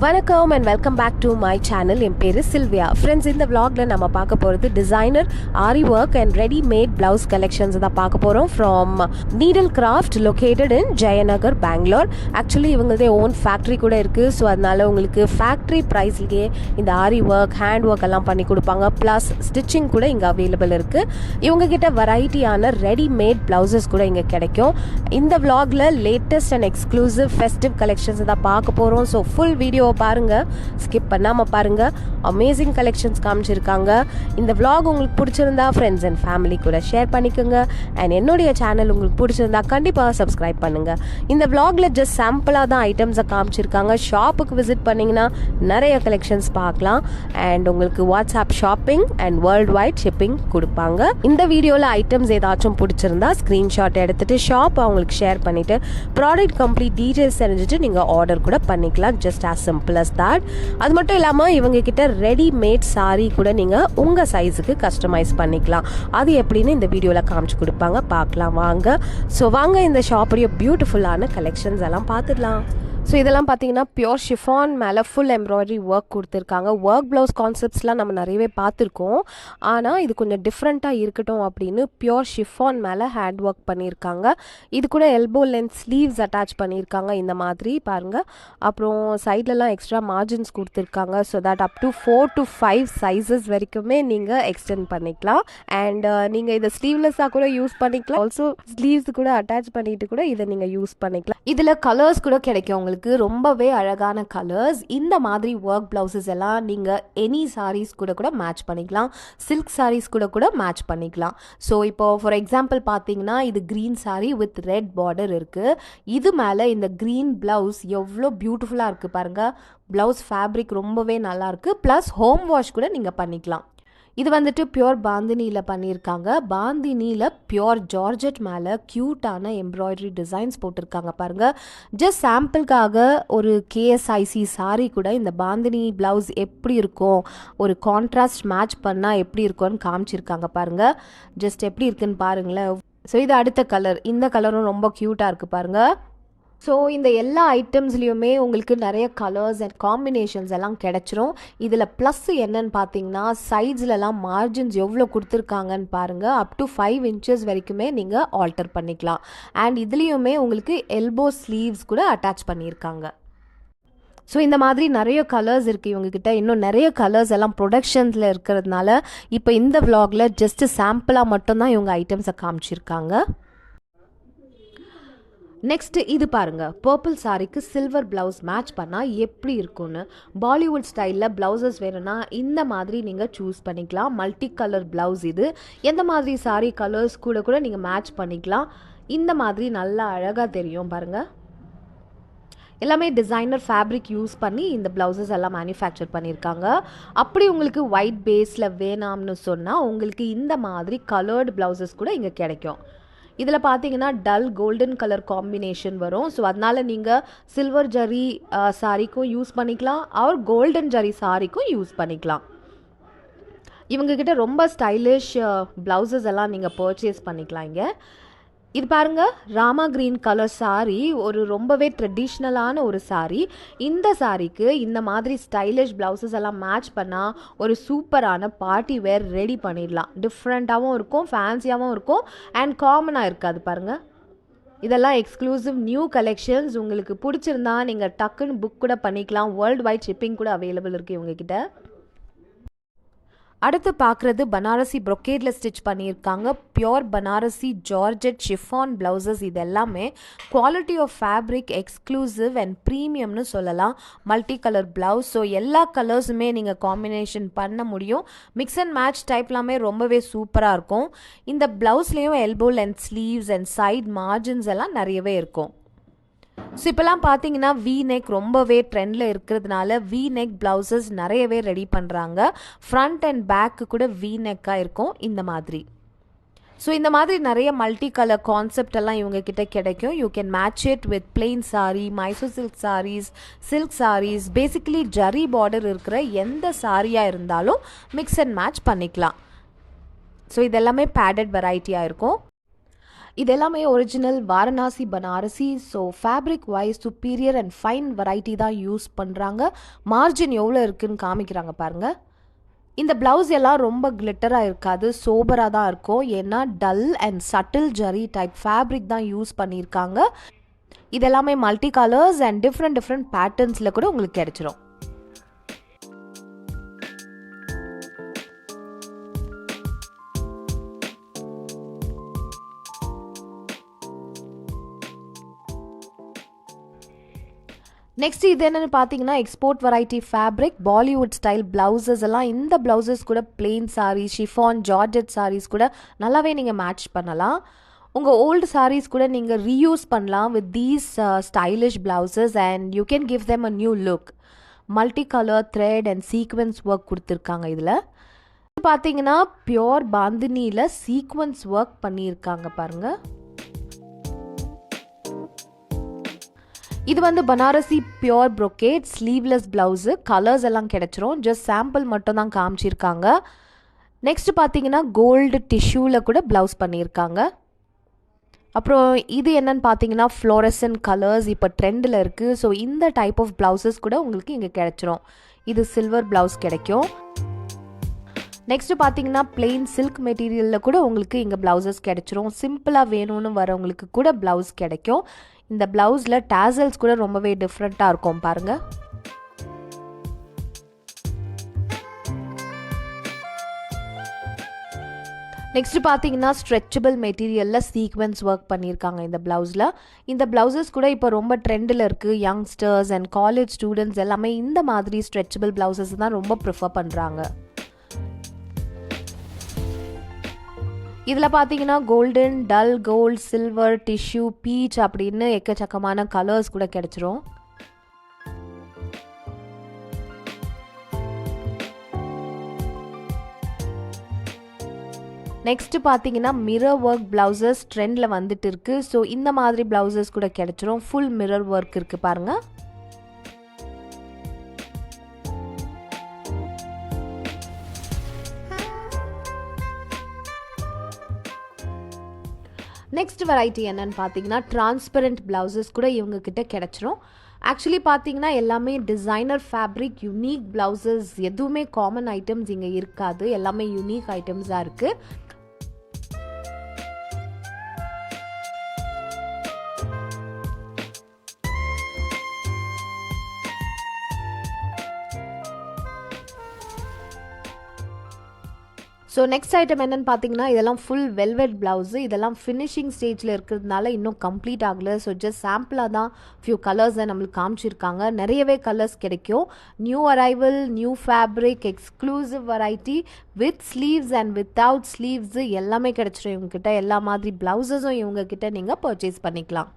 வணக்கம் and welcome back to my channel. என் பேர் சில்வியா. ஃப்ரெண்ட்ஸ், இந்த vlogல நம்ம பார்க்க போகிறது designer aari work and readymade blouse collections தான் பார்க்க போகிறோம் from Needle Craft located in Jayanagar, Bangalore. Actually இவங்களதே ஓன் ஃபேக்ட்ரி கூட இருக்குது. ஸோ அதனால உங்களுக்கு ஃபேக்ட்ரி ப்ரைஸ்லேயே இந்த ஆரி ஒர்க், ஹேண்ட் ஒர்க் எல்லாம் பண்ணி கொடுப்பாங்க. ப்ளஸ் ஸ்டிச்சிங் கூட இங்கே அவைலபிள் இருக்குது. இவங்ககிட்ட வெரைட்டியான ரெடிமேட் ப்ளவுசஸ் கூட இங்கே கிடைக்கும். இந்த vlogல latest and exclusive festive collections தான் பார்க்க போகிறோம். ஸோ ஃபுல் வீடியோ பாருங்க, ஸ்கிப் பண்ணாம பாருங்க. அமேசிங் கலெக்ஷன்ஸ் காமிச்சிருக்காங்க. இந்த vlog உங்களுக்கு பிடிச்சிருந்தா ஃப்ரெண்ட்ஸ் அண்ட் ஃபேமிலி கூட ஷேர் பண்ணிக்கோங்க. அண்ட் என்னுடைய சேனல் உங்களுக்கு பிடிச்சிருந்தா கண்டிப்பாக சப்ஸ்கிரைப் பண்ணுங்க. இந்த vlogல ஜஸ்ட் சாம்பிளாக தான் ஐட்டம்ஸை காமிச்சிருக்காங்க. ஷாப்புக்கு விசிட் பண்ணிங்கன்னா நிறைய கலெக்ஷன்ஸ் பார்க்கலாம். அண்ட் உங்களுக்கு WhatsApp shopping and world wide shipping கொடுப்பாங்க. இந்த வீடியோவில் ஐட்டம்ஸ் ஏதாச்சும் பிடிச்சிருந்தா ஸ்க்ரீன்ஷாட் எடுத்துட்டு ஷாப் அவங்களுக்கு ஷேர் பண்ணிட்டு ப்ராடக்ட் கம்ப்ளீட் டீட்டெயில்ஸ் தெரிஞ்சுட்டு நீங்கள் ஆர்டர் கூட பண்ணிக்கலாம். Just as simple as that. அது மட்டும் இல்லாமல் இவங்க கிட்ட ரெடிமேட் சாரீ கூட நீங்கள் உங்கள் சைஸுக்கு கஸ்டமைஸ் பண்ணிக்கலாம். அது எப்படின்னு இந்த வீடியோவில் காமிச்சு கொடுப்பாங்க. பார்க்கலாம் வாங்க. ஸோ வாங்க இந்த ஷாப்புடைய பியூட்டிஃபுல்லான கலெக்ஷன்ஸ் எல்லாம் பார்த்துடலாம். ஸோ இதெல்லாம் பார்த்தீங்கன்னா பியோர் ஷிஃபான் மேலே ஃபுல் எம்ப்ராய்டரி ஒர்க் கொடுத்துருக்காங்க. ஒர்க் ப்ளவுஸ் கான்செப்ட்ஸ்லாம் நம்ம நிறையவே பார்த்துருக்கோம். ஆனால் இது கொஞ்சம் டிஃப்ரெண்ட்டாக இருக்கட்டும் அப்படின்னு பியோர் ஷிஃபான் மேலே ஹேண்ட் ஒர்க் பண்ணியிருக்காங்க. இது கூட எல்போ லென்த் ஸ்லீவ்ஸ் அட்டாச் பண்ணியிருக்காங்க இந்த மாதிரி பாருங்கள். அப்புறம் சைட்லலாம் எக்ஸ்ட்ரா மார்ஜின்ஸ் கொடுத்துருக்காங்க. So that up to 4 to 5 sizes வரைக்குமே நீங்கள் எக்ஸ்டெண்ட் பண்ணிக்கலாம். அண்ட் நீங்கள் இதை ஸ்லீவ்லெஸ்ஸாக கூட யூஸ் பண்ணிக்கலாம். ஆல்சோ ஸ்லீவ்ஸ் கூட அட்டாச் பண்ணிட்டு கூட இதை நீங்கள் யூஸ் பண்ணிக்கலாம். இதில் கலர்ஸ் கூட கிடைக்கும் உங்களுக்கு. ரொம்பவே அழகான கலர்ஸ். இந்த மாதிரி ஒர்க் பிளவுசஸ் எல்லாம் நீங்கள் எனி சாரீஸ் கூட மேட்ச் பண்ணிக்கலாம். சில்க் சாரீஸ் கூட மேட்ச் பண்ணிக்கலாம். ஸோ இப்போ ஃபார் எக்ஸாம்பிள் பார்த்தீங்கன்னா இது green sari with red border இருக்குது. இது மேலே இந்த க்ரீன் பிளவுஸ் எவ்வளோ பியூட்டிஃபுல்லாக இருக்குது பாருங்கள். பிளவுஸ் ஃபேப்ரிக் ரொம்பவே நல்லாயிருக்கு. ப்ளஸ் ஹோம் வாஷ் கூட நீங்கள் பண்ணிக்கலாம். இது வந்துட்டு பியோர் பாந்தினியில் பண்ணியிருக்காங்க. பாந்தினியில் பியோர் ஜார்ஜெட் மேலே க்யூட்டான எம்ப்ராய்டரி டிசைன்ஸ் போட்டிருக்காங்க பாருங்கள். ஜஸ்ட் சாம்பிளுக்காக ஒரு கேஎஸ்ஐசி சாரீ கூட இந்த பாந்தினி ப்ளவுஸ் எப்படி இருக்கும், ஒரு கான்ட்ராஸ்ட் மேட்ச் பண்ணால் எப்படி இருக்கும்னு காமிச்சிருக்காங்க பாருங்கள். ஜஸ்ட் எப்படி இருக்குன்னு பாருங்களேன். ஸோ இது அடுத்த கலர். இந்த கலரும் ரொம்ப க்யூட்டாக இருக்குது பாருங்கள். ஸோ இந்த எல்லா ஐட்டம்ஸ்லேயுமே உங்களுக்கு நிறைய கலர்ஸ் அண்ட் காம்பினேஷன்ஸ் எல்லாம் கிடச்சிரும். இதில் ப்ளஸ் என்னன்னு பார்த்தீங்கன்னா சைட்ஸ்லலாம் மார்ஜின்ஸ் எவ்வளோ கொடுத்துருக்காங்கன்னு பாருங்கள். அப் டு 5 inches வரைக்குமே நீங்கள் ஆல்டர் பண்ணிக்கலாம். அண்ட் இதுலேயுமே உங்களுக்கு எல்போ ஸ்லீவ்ஸ் கூட அட்டாச் பண்ணியிருக்காங்க. ஸோ இந்த மாதிரி நிறைய கலர்ஸ் இருக்குது இவங்ககிட்ட. இன்னும் நிறைய கலர்ஸ் எல்லாம் ப்ரொடக்ஷன்ஸில் இருக்கிறதுனால இப்போ இந்த vlogல ஜஸ்ட்டு சாம்பிளாக மட்டும்தான் இவங்க ஐட்டம்ஸை காமிச்சிருக்காங்க. நெக்ஸ்ட்டு இது பாருங்கள். பர்பிள் சாரிக்கு சில்வர் ப்ளவுஸ் மேட்ச் பண்ணால் எப்படி இருக்கும்னு. பாலிவுட் ஸ்டைலில் ப்ளவுசஸ் வேணும்னா இந்த மாதிரி நீங்கள் சூஸ் பண்ணிக்கலாம். மல்டி கலர் ப்ளவுஸ் இது. எந்த மாதிரி சாரி கலர்ஸ் கூட நீங்கள் மேட்ச் பண்ணிக்கலாம். இந்த மாதிரி நல்லா அழகாக தெரியும் பாருங்கள். எல்லாமே டிசைனர் ஃபேப்ரிக் யூஸ் பண்ணி இந்த ப்ளவுசஸ் எல்லாம் மேனுஃபேக்சர் பண்ணியிருக்காங்க. அப்படி உங்களுக்கு ஒயிட் பேஸில் வேணாம்னு சொன்னால் உங்களுக்கு இந்த மாதிரி கலர்டு ப்ளவுசஸ் கூட இங்கே கிடைக்கும். இதில் பார்த்தீங்கன்னா டல் கோல்டன் கலர் காம்பினேஷன் வரும். ஸோ அதனால் நீங்கள் சில்வர் ஜரி சாரிக்கும் யூஸ் பண்ணிக்கலாம், அவர் கோல்டன் ஜரி சாரிக்கும் யூஸ் பண்ணிக்கலாம். இவங்கக்கிட்ட ரொம்ப ஸ்டைலிஷ் ப்ளவுசஸ் எல்லாம் நீங்கள் பர்ச்சேஸ் பண்ணிக்கலாம் இங்கே. இது பாருங்கள், ராமா க்ரீன் கலர் சாரீ ஒரு ரொம்பவே ட்ரெடிஷ்னலான ஒரு சாரீ. இந்த சாரீக்கு இந்த மாதிரி ஸ்டைலிஷ் ப்ளவுசஸ் எல்லாம் மேட்ச் பண்ணால் ஒரு சூப்பரான பார்ட்டி வேர் ரெடி பண்ணிடலாம். டிஃப்ரெண்ட்டாகவும் இருக்கும், ஃபேன்சியாகவும் இருக்கும், அண்ட் காமனாக இருக்காது பாருங்கள். இதெல்லாம் எக்ஸ்க்ளூசிவ் நியூ கலெக்ஷன்ஸ். உங்களுக்கு பிடிச்சிருந்தா நீங்கள் டக்குன்னு புக் கூட பண்ணிக்கலாம். வேர்ல்டு வைட் ஷிப்பிங் கூட அவைலபிள் இருக்குது இவங்ககிட்ட. அடுத்து பார்க்குறது பனாரசி ப்ரொக்கேடில் ஸ்டிச் பண்ணியிருக்காங்க. Pure Banarasi georgette chiffon blouses. இது எல்லாமே quality of fabric exclusive and ப்ரீமியம்னு சொல்லலாம். Multi colour blouse. ஸோ எல்லா கலர்ஸுமே நீங்கள் காம்பினேஷன் பண்ண முடியும். மிக்ஸ் அண்ட் மேட்ச் டைப்லாமே ரொம்பவே சூப்பராக இருக்கும். இந்த ப்ளவுஸ்லேயும் elbow length sleeves and side margins எல்லாம் நிறையவே இருக்கும். ஸோ இப்போலாம் பார்த்தீங்கன்னா வி நெக் ரொம்பவே ட்ரெண்டில் இருக்கிறதுனால வி நெக் ப்ளவுசஸ் நிறையவே ரெடி பண்ணுறாங்க. ஃப்ரண்ட் அண்ட் பேக்கு கூட வி நெக்காக இருக்கும் இந்த மாதிரி. ஸோ இந்த மாதிரி நிறைய மல்டி கலர் கான்செப்ட் எல்லாம் இவங்கக்கிட்ட கிடைக்கும். You can match it with plain sari, Mysore silk saris, basically zari border இருக்கிற எந்த சாரியாக இருந்தாலும் மிக்ஸ் அண்ட் மேட்ச் பண்ணிக்கலாம். ஸோ இதெல்லாமே பேடட் வெரைட்டியாக இருக்கும். இது எல்லாமே original Varanasi Banarasi. So fabric wise superior and fine variety தான் யூஸ் பண்ணுறாங்க. மார்ஜின் எவ்வளோ இருக்குதுன்னு காமிக்கிறாங்க பாருங்கள். இந்த ப்ளவுஸ் எல்லாம் ரொம்ப கிளிட்டராக இருக்காது, சோபராக தான் இருக்கும். ஏன்னா dull and subtle zari type fabric தான் யூஸ் பண்ணியிருக்காங்க. இதெல்லாமே மல்டி கலர்ஸ் அண்ட் டிஃப்ரெண்ட் பேட்டர்ன்ஸில் கூட உங்களுக்கு கிடைச்சிரும். நெக்ஸ்ட் இது என்னென்னு பார்த்தீங்கன்னா export variety fabric Bollywood style blouses எல்லாம். இந்த ப்ளவுசஸ் கூட plain saris, chiffon, georgette saris கூட நல்லாவே நீங்கள் மேட்ச் பண்ணலாம். உங்கள் ஓல்டு சாரீஸ் கூட நீங்கள் ரீயூஸ் பண்ணலாம் with these stylish blouses and you can give them a new look. Multi colour thread and sequence work கொடுத்துருக்காங்க. இதில் பார்த்தீங்கன்னா பியோர் பாந்தினியில் சீக்வன்ஸ் ஒர்க் பண்ணியிருக்காங்க பாருங்கள். இது வந்து Banarasi pure brocade sleeveless blouse. Colours எல்லாம் கிடைச்சிரும். ஜஸ்ட் சாம்பிள் மட்டும் தான் காமிச்சிருக்காங்க. நெக்ஸ்ட் பார்த்தீங்கன்னா கோல்டு டிஷ்யூவில் கூட ப்ளவுஸ் பண்ணியிருக்காங்க. அப்புறம் இது என்னன்னு பார்த்தீங்கன்னா ஃப்ளோரசன்ட் கலர்ஸ் இப்போ ட்ரெண்டில் இருக்குது. ஸோ இந்த டைப் ஆஃப் ப்ளவுசஸ் கூட உங்களுக்கு இங்கே கிடைச்சிரும். இது சில்வர் ப்ளவுஸ் கிடைக்கும். நெக்ஸ்ட்டு பார்த்தீங்கன்னா பிளெயின் சில்க் மெட்டீரியலில் கூட உங்களுக்கு இங்கே ப்ளவுசஸ் கிடைச்சிரும். சிம்பிளாக வேணும்னு வரவங்களுக்கு கூட ப்ளவுஸ் கிடைக்கும். இந்த ப்ளவுஸில் டாசல்ஸ் கூட ரொம்பவே டிஃப்ரெண்ட்டாக இருக்கும் பாருங்கள். நெக்ஸ்ட் பார்த்தீங்கன்னா ஸ்ட்ரெச்சபிள் மெட்டீரியலில் சீக்வன்ஸ் ஒர்க் பண்ணியிருக்காங்க இந்த ப்ளவுஸில். இந்த ப்ளவுசஸ் கூட இப்போ ரொம்ப ட்ரெண்டில் இருக்குது. யங்ஸ்டர்ஸ் அண்ட் காலேஜ் ஸ்டூடெண்ட்ஸ் எல்லாமே இந்த மாதிரி ஸ்ட்ரெச்சபிள் ப்ளவுசஸ் தான் ரொம்ப ப்ரிஃபர் பண்ணுறாங்க. இதில் பார்த்தீங்கன்னா golden, dull gold, silver, tissue, peach அப்படின்னு எக்கச்சக்கமான கலர்ஸ் கூட கிடைச்சிரும். நெக்ஸ்ட் பார்த்தீங்கன்னா மிரர் ஒர்க் ப்ளவுசஸ் ட்ரெண்டில் வந்துட்டு இருக்குது. ஸோ இந்த மாதிரி ப்ளவுசஸ் கூட கிடைச்சிரும். ஃபுல் மிரர் ஒர்க் இருக்குது பாருங்கள். நெக்ஸ்ட் வெரைட்டி என்னன்னு பார்த்தீங்கன்னா டிரான்ஸ்பரண்ட் ப்ளவுசஸ் கூட இவங்கக்கிட்ட கிடச்சிரும். ஆக்சுவலி பார்த்தீங்கன்னா எல்லாமே டிசைனர் ஃபேப்ரிக், யூனிக் ப்ளவுசஸ், எதுவுமே காமன் ஐட்டம்ஸ் இங்கே இருக்காது. எல்லாமே யூனிக் ஐட்டம்ஸாக இருக்குது. ஸோ நெக்ஸ்ட் ஐட்டம் என்னென்னு பார்த்தீங்கன்னா இதெல்லாம் ஃபுல் வெல்வெட் ப்ளவுஸு. இதெல்லாம் ஃபினிஷிங் ஸ்டேஜில் இருக்கிறதுனால இன்னும் கம்ப்ளீட் ஆகலை. ஸோ ஜஸ்ட் சாம்பிளாக தான் ஃபியூ கலர்ஸை நம்மளுக்கு காமிச்சிருக்காங்க. நிறையவே கலர்ஸ் கிடைக்கும். New arrival, new fabric, exclusive variety with sleeves and without sleeves எல்லாமே கிடைச்சிரும் இவங்ககிட்ட. எல்லா மாதிரி ப்ளவுஸஸும் இவங்ககிட்ட நீங்கள் பர்ச்சேஸ் பண்ணிக்கலாம்.